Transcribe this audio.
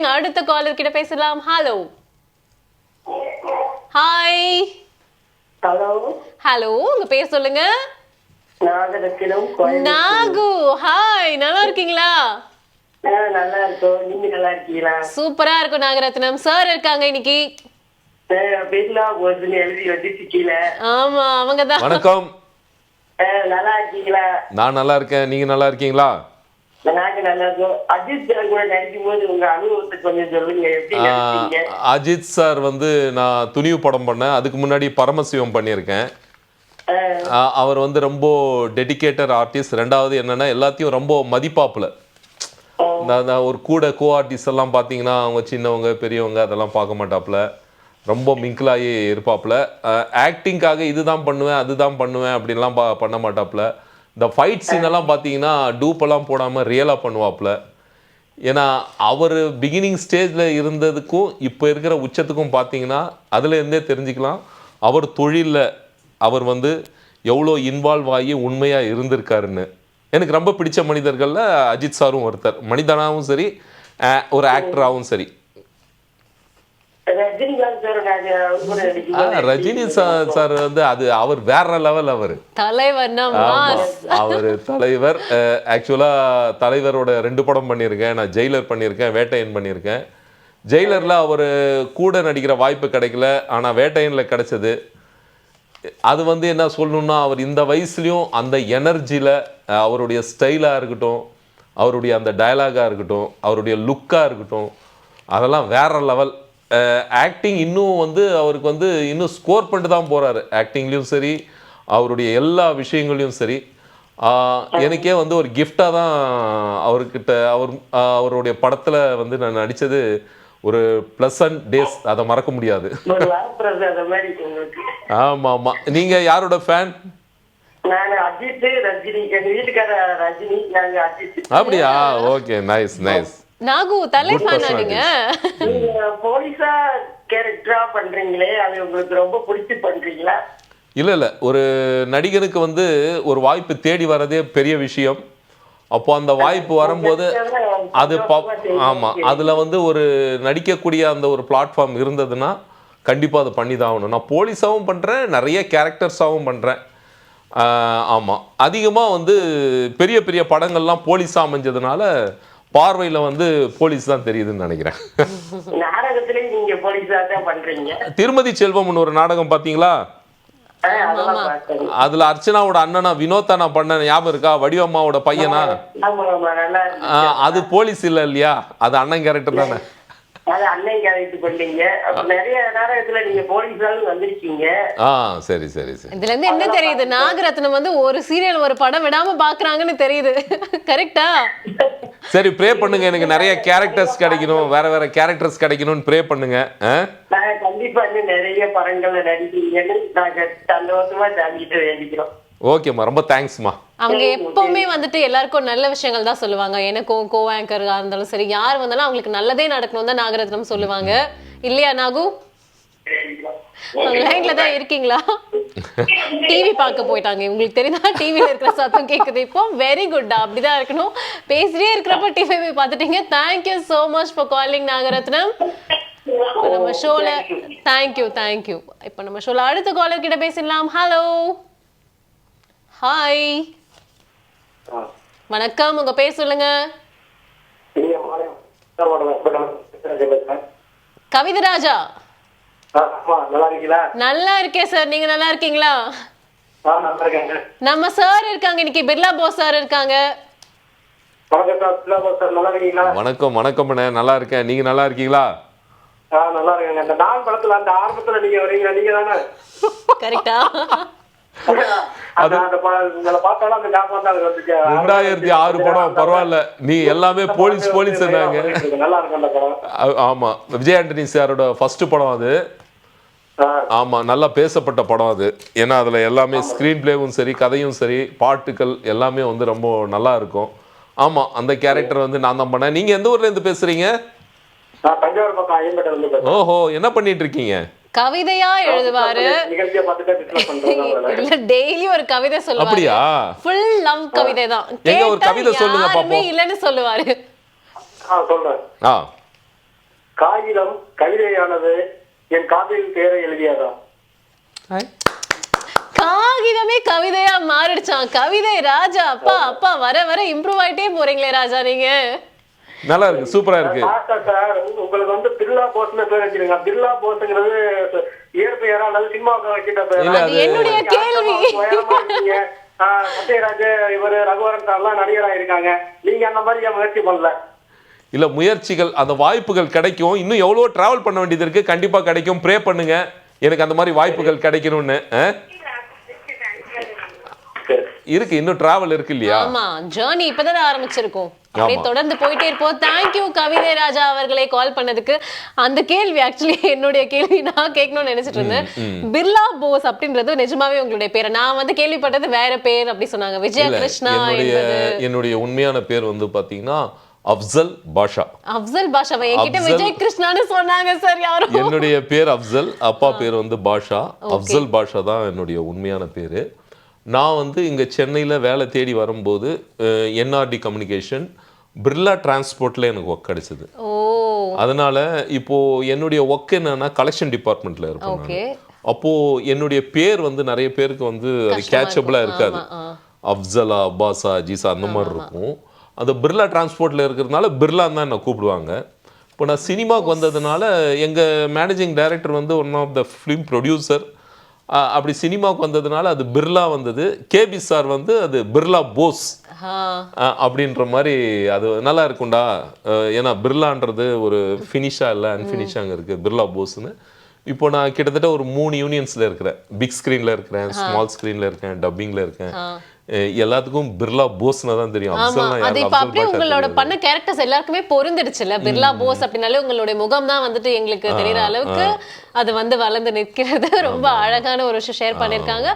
அடுத்த காலர் கிட்ட பேசலாம். Hello hi. ஹலோ ஹலோ, உங்க பேர் சொல்லுங்க. நாகரத்தினம். நாகு, ஹாய். நல்லா இருக்கீங்களா? நல்லா இருக்கோம். நீங்க நல்லா இருக்கீங்களா? சூப்பரா இருக்கும் நாகரத்னம். சார் இருக்காங்க இன்னைக்கு. பிர்லா போர்டுன்னு எழுதி வச்சுட்டு கீழே. ஆமா, அவங்கதான். வணக்கம். நல்லா இருக்கீங்களா? நான் நல்லா இருக்கேன். நீங்க நல்லா இருக்கீங்களா? நாங்க நல்லா இருக்கோம். அஜித் சார் கூட நடிக்கும் போது உங்க அனுபவத்தை கொஞ்சம் சொல்லுங்க. எப்படி நடிச்சீங்க? அஜித் சார் வந்து நான் துணிவு படம் பண்ணேன். அதுக்கு முன்னாடி பரமசிவம் பண்ணியிருக்கேன். அவர் வந்து ரொம்ப டெடிகேட்டட் ஆர்டிஸ்ட். ரெண்டாவது என்னன்னா எல்லாத்தையும் ரொம்ப மதிப்பாப்புல. ஒரு கூட கோ ஆர்டிஸ்ட் எல்லாம் பார்த்தீங்கன்னா அவங்க சின்னவங்க பெரியவங்க அதெல்லாம் பார்க்க மாட்டாப்புல. ரொம்ப மிங்கிளாகி இருப்பாப்புல. ஆக்டிங்காக இதுதான் பண்ணுவேன் அதுதான் பண்ணுவேன் அப்படின்லாம் பண்ண மாட்டாப்புல. இந்த ஃபைட் சீனெல்லாம் பார்த்தீங்கன்னா டூப்பெல்லாம் போடாமல் ரியலாக பண்ணுவாப்புல. ஏன்னா அவர் பிகினிங் ஸ்டேஜில் இருந்ததுக்கும் இப்போ இருக்கிற உச்சத்துக்கும் பார்த்தீங்கன்னா அதுலேருந்தே தெரிஞ்சுக்கலாம் அவர் தொழிலில் அவர் வந்து எவ்வளோ இன்வால்வ் ஆகி உண்மையாக இருந்திருக்காருன்னு. எனக்கு ரொம்ப பிடிச்ச மனிதர்களில் அஜித் சாரும் ஒருத்தர். மனிதனாகவும் சரி, ஒரு ஆக்டராகவும் சரி. ரஜினி சார் வந்து அது அவர் வேற லெவல். அவர் தலைவர். ஆக்சுவலா தலைவரோட 2 படம் பண்ணியிருக்கேன். நான் ஜெயிலர் பண்ணியிருக்கேன், வேட்டையன் பண்ணியிருக்கேன். ஜெயிலர்ல அவர் கூட நடிக்கிற வாய்ப்பு கிடைக்கல, ஆனால் வேட்டையன்ல கிடைச்சது. அது வந்து என்ன சொல்லணும்னா அவர் இந்த வயசுலையும் அந்த எனர்ஜியில் அவருடைய ஸ்டைலாக இருக்கட்டும், அவருடைய அந்த டயலாகாக இருக்கட்டும், அவருடைய லுக்காக இருக்கட்டும், அதெல்லாம் வேற லெவல். ஆக்டிங் இன்னும் வந்து அவருக்கு வந்து இன்னும் ஸ்கோர் பண்ணிட்டு தான் போகிறாரு. ஆக்டிங்லேயும் சரி, அவருடைய எல்லா விஷயங்களையும் சரி. எனக்கே வந்து ஒரு கிஃப்டாக தான் அவர்கிட்ட அவருடைய படத்தில் வந்து நான் நடித்தது ஒரு ப்ளசன்ட் டேஸ். அதை மறக்க முடியாது. ஆமாம் ஆமாம். நீங்கள் யாரோட ஃபேன்? அப்படியா? Okay, nice nice. நாகு தலை ஃபேனா நீங்க? போலீஸா கேரக்டரா பண்றீங்களே, அது உங்களுக்கு ரொம்ப பிடிச்சி பண்றீங்களா? இல்ல ஒரு நடிகனுக்கு வந்து ஒரு வாய்ப்பு தேடி வரதே பெரிய விஷயம். அப்போ அந்த வாய்ப்பு வரும்போது அது ஆமாம், அதில் வந்து ஒரு நடிக்கக்கூடிய அந்த ஒரு பிளாட்ஃபார்ம் இருந்ததுன்னா கண்டிப்பாக அதை பண்ணி தான் ஆகணும். நான் போலீஸாகவும் பண்ணுறேன், நிறைய கேரக்டர்ஸாகவும் பண்ணுறேன். ஆமாம், அதிகமாக வந்து பெரிய பெரிய படங்கள்லாம் போலீஸாக அமைஞ்சதுனால பார்வையில் வந்து போலீஸ் தான் தெரியுதுன்னு நினைக்கிறேன். திருமதி செல்வம்னு ஒரு நாடகம் பார்த்தீங்களா? அதுல அர்ச்சனாவோட அண்ணனா வினோத்தா நான் பண்ண ஞாபகம் இருக்கா? வடிவம்மாவோட பையனா? அது போலீஸ் இல்லையா? அது அண்ணன் கேரக்டர் தானே. சரி சரி சரி. இதுல இருந்து என்ன தெரியுது? நாகரத்னம் வந்து ஒரு சீரியல் ஒரு படம் விடாம பாக்குறாங்கன்னு தெரியுது. கரெக்டா? சரி, ப்ரே பண்ணுங்க. எனக்கு நிறைய கேரக்டர்ஸ் கிடைக்கணும், வேற வேற கேரக்டர்ஸ் கிடைக்கணும்னு ப்ரே பண்ணுங்க. கண்டிப்பா நிறைய படங்கள்ல நடிக்கிறீங்கன்னு நாங்க சந்தோஷமா ஜாலிட்டு வேண்டிக்கிறோம். ஓகேம்மா, ரொம்ப தேங்க்ஸ்மா. அவங்க எப்பவுமே வந்துட்டு எல்லாருக்கும் நல்ல விஷயங்கள் தான் சொல்லுவாங்க. எனக்கும் கோ ஆங்கரா இருந்தாலும் சரி, யார் வந்தாலும் அவங்களுக்கு நல்லதே நடக்கணும் தான் நாகரத்னம் சொல்லுவாங்க. இல்லையா நாகு? லைன்ல தான் இருக்கீங்களா? டிவி பார்க்க போயிட்டாங்க. உங்களுக்கு தெரியுதா டிவில இருக்கிற சத்தம் கேக்குது இப்போ? வெரி குட், அப்படிதான் இருக்கணும். பேசிட்டே இருக்கிறப்ப டிவி போய் பார்த்துட்டீங்க. Thank you so much for calling Nagaratnam. நம்ம ஷோல தேங்க்யூ. இப்போ நம்ம ஷோல அடுத்த காலர் கிட்ட பேசலாம். Hello hi. வணக்கம், உங்க பேர் சொல்லுங்க. கவிதராஜா. நல்லா இருக்கேன் சார், நீங்க நல்லா இருக்கீங்களா? நம்ம சார் இருக்காங்க இன்னைக்கு, பிர்லா போஸ் சார் இருக்காங்க. வணக்கம் வணக்கம். நல்லா இருக்கேன், நீங்க நல்லா இருக்கீங்களா? நல்லா இருக்கேங்க. இந்த நான் படத்துல அந்த ஆரம்பத்துல நீங்க வரீங்க, நீங்க தானே? கரெக்டா? 2006 படம். பரவாயில்ல, நீ எல்லாமே போலீஸ் ஆமா, விஜய் ஆண்டனி சாரோட ஃபர்ஸ்ட் படம் அது. ஆமா, நல்லா பேசப்பட்ட படம் அது. ஏன்னா அதுல எல்லாமே ஸ்கிரீன் பிளேவும் சரி, கதையும் சரி, பாட்டுக்கள் எல்லாமே வந்து ரொம்ப நல்லா இருக்கும். ஆமா, அந்த கேரக்டர் வந்து நான் தான் பண்ணேன். நீங்க எந்த ஊர்ல இருந்து பேசுறீங்க? ஓஹோ, என்ன பண்ணிட்டு இருக்கீங்க? கவிதையா எழுதுவாரு. இல்ல டெய்லி ஒரு கவிதை சொல்லுவாரு. அப்படியா? ஃபுல் லவ் கவிதை தான். எங்க ஒரு கவிதை சொல்லுங்க பாப்போம். இல்லன்னு சொல்லுவாரு. சொல்றேன். காகிதம் கவிதையானது என் காதலின் பெயரை எழுதியதா? காகிதமே கவிதையா மாறிடுச்சான். கவிதை ராஜா. அப்பா அப்பா வர வர இம்ப்ரூவ் ஆயிட்டே போறீங்களே ராஜா நீங்க. நல்லா இருக்கு, சூப்பரா இருக்கு. சார் உங்களுக்கு வந்து பிர்லா போஸ்னு பேர் வச்சிருங்க. பிர்லா போஸ்ங்கிறது இயற்பெயரா அல்லது சினிமாவுக்கு வச்சிட்ட பேர்? அது என்னுடைய கேள்வி. சத்யராஜ் இவரு ரகுவரன் சார்லாம் நடிகரா இருக்காங்க. நீங்க அந்த மாதிரி முயற்சி பண்ணல? இல்ல, முயற்சிகள், அந்த வாய்ப்புகள் கிடைக்கும். இன்னும் எவ்வளவோ டிராவல் பண்ண வேண்டியது இருக்கு. கண்டிப்பா கிடைக்கும். ப்ரே பண்ணுங்க எனக்கு அந்த மாதிரி வாய்ப்புகள் கிடைக்கணும்னு. இருக்கு, இன்னும் டிராவல் இருக்கு இல்லையா? ஆமா, ஜர்னி இப்பதான் ஆரம்பிச்சிருக்கோம். அப்படியே தொடர்ந்து போயிட்டே இருப்போம். தேங்க்யூ கவிதை ராஜா அவர்களே கால் பண்ணதுக்கு. அந்த கேள்வி ஆக்சுவலி என்னுடைய கேள்வி, நான் கேட்கணும்னு நினைச்சிட்டு இருந்தேன். பிர்லா போஸ் அப்படின்றது நிஜமாவே உங்களுடைய பேர்? நான் வந்து கேள்விப்பட்டது வேற பேர் அப்படி சொன்னாங்க. விஜய கிருஷ்ணா. என்னுடைய உண்மையான பேர் வந்து பாத்தீங்கன்னா அப்சல் பாஷா. அப்சல் பாஷா. என்கிட்ட விஜய் கிருஷ்ணான்னு சொன்னாங்க சார் யாரோ. என்னுடைய பேர் அப்சல், அப்பா பேர் வந்து பாஷா. அப்சல் பாஷா தான் என்னுடைய உண்மையான பேரு. நான் வந்து இங்கே சென்னையில் வேலை தேடி வரும்போது என்ஆர்டி கம்யூனிகேஷன் பிர்லா டிரான்ஸ்போர்ட்டில் எனக்கு ஒர்க் கிடைச்சது. அதனால இப்போது என்னுடைய ஒர்க் என்னன்னா கலெக்ஷன் டிபார்ட்மெண்ட்டில் இருப்பேன். அப்போது என்னுடைய பேர் வந்து நிறைய பேருக்கு வந்து அது கேட்சபிளாக இருக்காது. அப்சலா, அப்பாஸா, ஜீசா அந்த மாதிரி இருக்கும். அந்த பிர்லா டிரான்ஸ்போர்ட்டில் இருக்கிறதுனால பிர்லான்னு தான் என்னை கூப்பிடுவாங்க. இப்போ நான் சினிமாவுக்கு வந்ததுனால எங்கள் மேனேஜிங் டைரக்டர் வந்து one of the film producer. அப்படி சினிமாவுக்கு வந்ததுனால அது பிர்லா வந்தது. கேபி சார் வந்து அது பிர்லா போஸ் அப்படின்ற மாதிரி. அது நல்லா இருக்கும்டா, ஏன்னா பிர்லான்றது ஒரு ஃபினிஷாக இல்லை, அன்ஃபினிஷாக இருக்குது பிர்லா போஸ்ன்னு. இப்போ நான் கிட்டத்தட்ட ஒரு 3 யூனியன்ஸில் இருக்கிறேன். பிக் ஸ்க்ரீனில் இருக்கிறேன், ஸ்மால் ஸ்க்ரீனில் இருக்கேன், டப்பிங்கில் இருக்கேன். எல்லாத்துக்கும் பிர்லா போஸ்னா தான் தெரியும். அது இப்ப அப்படியே உங்களோட பண்ண கேரக்டர்ஸ் எல்லாருக்குமே பொருந்துடுச்சுல. பிர்லா போஸ் அப்படினாலே உங்களுடைய முகம் தான் வந்துட்டு எங்களுக்கு தெரியற அளவுக்கு அது வந்து வளர்ந்து நிற்கிறது. ரொம்ப அழகான ஒரு விஷயம் ஷேர் பண்ணிருக்காங்க.